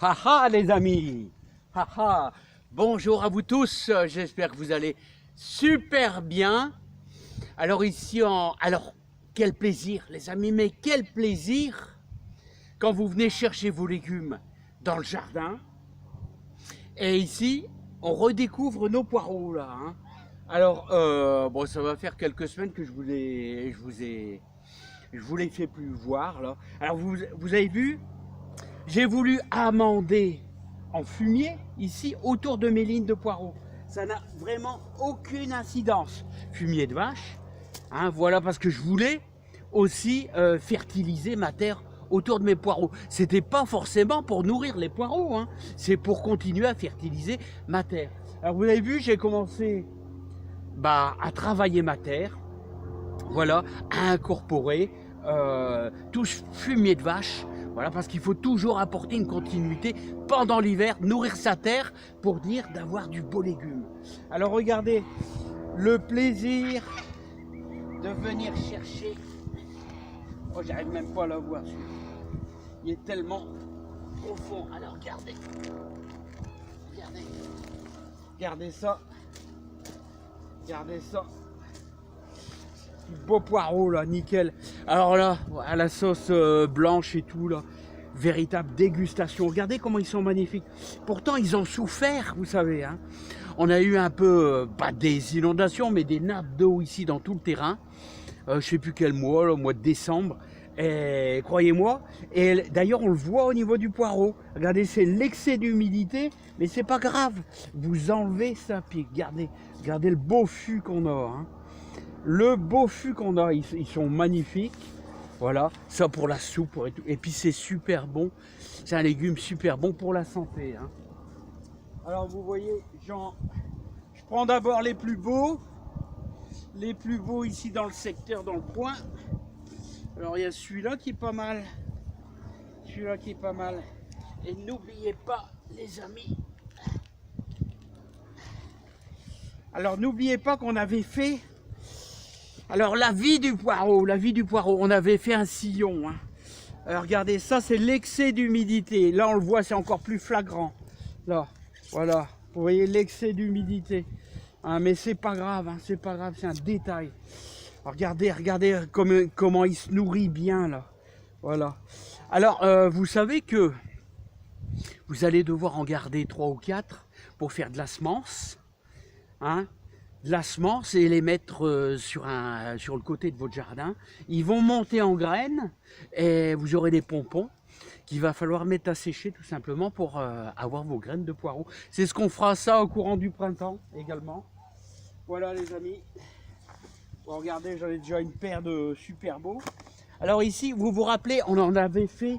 Haha les amis, haha. Bonjour à vous tous, j'espère que vous allez super bien. Alors Alors, quel plaisir les amis, mais quel plaisir quand vous venez chercher vos légumes dans le jardin. Et ici, on redécouvre nos poireaux là. Alors, bon, ça va faire quelques semaines que je vous les fais plus voir là. Alors vous avez vu, j'ai voulu amender en fumier ici autour de mes lignes de poireaux. Ça n'a vraiment aucune incidence. Fumier de vache, voilà, parce que je voulais aussi fertiliser ma terre autour de mes poireaux. C'était pas forcément pour nourrir les poireaux, c'est pour continuer à fertiliser ma terre. Alors vous avez vu, j'ai commencé à travailler ma terre, voilà, à incorporer tout ce fumier de vache. Voilà, parce qu'il faut toujours apporter une continuité pendant l'hiver, nourrir sa terre pour dire d'avoir du beau légume. Alors regardez, le plaisir de venir chercher. Oh, j'arrive même pas à la voir. Il est tellement profond. Alors regardez. Regardez. Regardez ça. Regardez ça. Beau poireau là, nickel. Alors là, à la sauce blanche et tout là, véritable dégustation. Regardez comment ils sont magnifiques. Pourtant ils ont souffert, vous savez. On a eu un peu, pas des inondations, mais des nappes d'eau ici dans tout le terrain. Je sais plus quel mois, le mois de décembre. Et croyez-moi, et d'ailleurs on le voit au niveau du poireau. Regardez, c'est l'excès d'humidité, mais c'est pas grave. Vous enlevez ça, puis regardez le beau fût qu'on a. Le beau fût qu'on a, ils sont magnifiques. Voilà, ça pour la soupe et tout. Et puis c'est super bon. C'est un légume super bon pour la santé. Alors vous voyez, je prends d'abord les plus beaux. Les plus beaux ici dans le secteur, dans le coin. Alors il y a celui-là qui est pas mal. Celui-là qui est pas mal. Et n'oubliez pas, les amis. Alors n'oubliez pas qu'on avait fait. Alors la vie du poireau, on avait fait un sillon. Alors regardez, ça c'est l'excès d'humidité. Là on le voit, c'est encore plus flagrant. Là, voilà, vous voyez l'excès d'humidité. Mais c'est pas grave, c'est pas grave, c'est un détail. Alors, regardez comment il se nourrit bien là. Voilà. Alors vous savez que vous allez devoir en garder 3 ou 4 pour faire de la semence. De la semence et les mettre sur le côté de votre jardin. Ils vont monter en graines et vous aurez des pompons qu'il va falloir mettre à sécher tout simplement pour avoir vos graines de poireaux. C'est ce qu'on fera ça au courant du printemps également. Voilà les amis. Bon, regardez, j'en ai déjà une paire de super beaux. Alors ici, vous vous rappelez, on en avait fait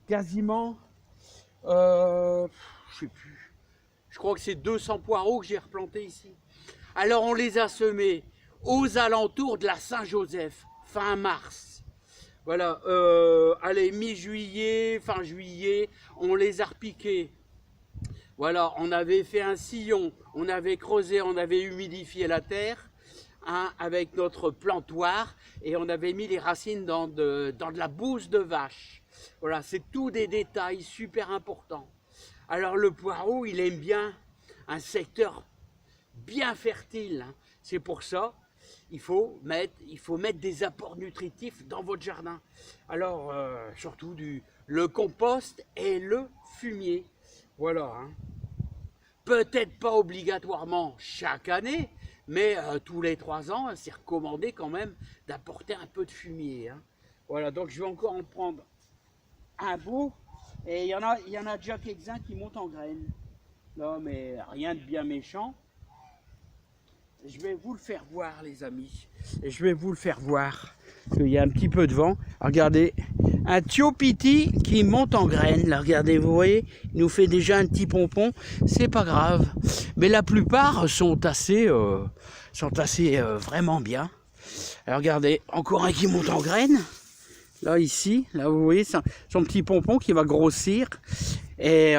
quasiment, je sais plus, je crois que c'est 200 poireaux que j'ai replantés ici. Alors on les a semés aux alentours de la Saint-Joseph, fin mars. Voilà, allez, mi-juillet, fin juillet, on les a repiqués. Voilà, on avait fait un sillon, on avait creusé, on avait humidifié la terre avec notre plantoir et on avait mis les racines dans de la bouse de vache. Voilà, c'est tous des détails super importants. Alors le poireau, il aime bien un secteur bien fertile. C'est pour ça il faut mettre des apports nutritifs dans votre jardin. Alors surtout le compost et le fumier. Voilà. Peut-être pas obligatoirement chaque année, mais tous les 3 ans, c'est recommandé quand même d'apporter un peu de fumier. Voilà, donc je vais encore en prendre un beau. Et il y en a déjà quelques-uns qui montent en graines. Non, mais rien de bien méchant. Je vais vous le faire voir les amis, et je vais vous le faire voir, parce qu'il y a un petit peu de vent. Regardez, un Thiopiti qui monte en graines, là regardez, vous voyez, il nous fait déjà un petit pompon, c'est pas grave. Mais la plupart sont assez vraiment bien. Alors regardez, encore un qui monte en graines, là ici, là vous voyez, son petit pompon qui va grossir. Et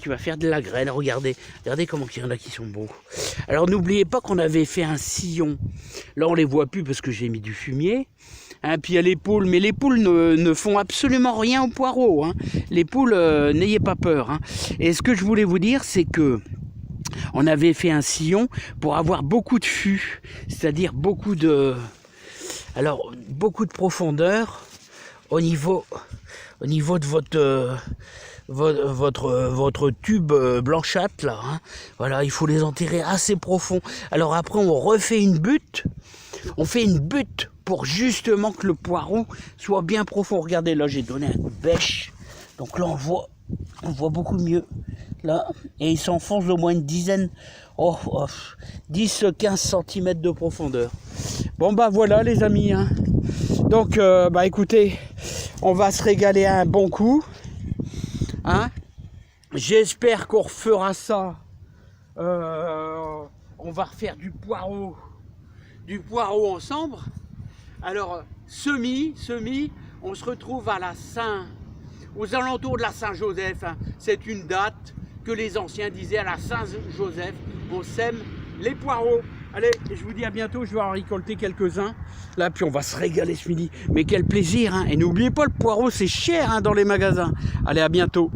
qui va faire de la graine. Regardez comment il y en a qui sont beaux. Alors n'oubliez pas qu'on avait fait un sillon. Là on les voit plus parce que j'ai mis du fumier. Hein, puis il y a les poules, mais les poules ne font absolument rien aux poireaux. Hein. Les poules, n'ayez pas peur. Hein. Et ce que je voulais vous dire, c'est que on avait fait un sillon pour avoir beaucoup de fûts, c'est-à-dire beaucoup de profondeur au niveau de votre tube blanchâtre là. Hein. Voilà, il faut les enterrer assez profond. Alors après, on refait une butte. On fait une butte pour justement que le poireau soit bien profond. Regardez, là, j'ai donné un coup de bêche. Donc là, on voit beaucoup mieux. Là, et il s'enfonce d'au moins une dizaine, 10-15 cm de profondeur. Bon, bah voilà, les amis. Hein. Donc, écoutez, on va se régaler à un bon coup. Hein. J'espère qu'on refera ça. On va refaire du poireau ensemble. Alors, semis, on se retrouve à aux alentours de la Saint-Joseph. Hein. C'est une date que les anciens disaient à la Saint-Joseph. On sème les poireaux. Allez, je vous dis à bientôt. Je vais en récolter quelques-uns. Là, puis on va se régaler ce midi. Mais quel plaisir. Hein. Et n'oubliez pas, le poireau, c'est cher hein, dans les magasins. Allez, à bientôt.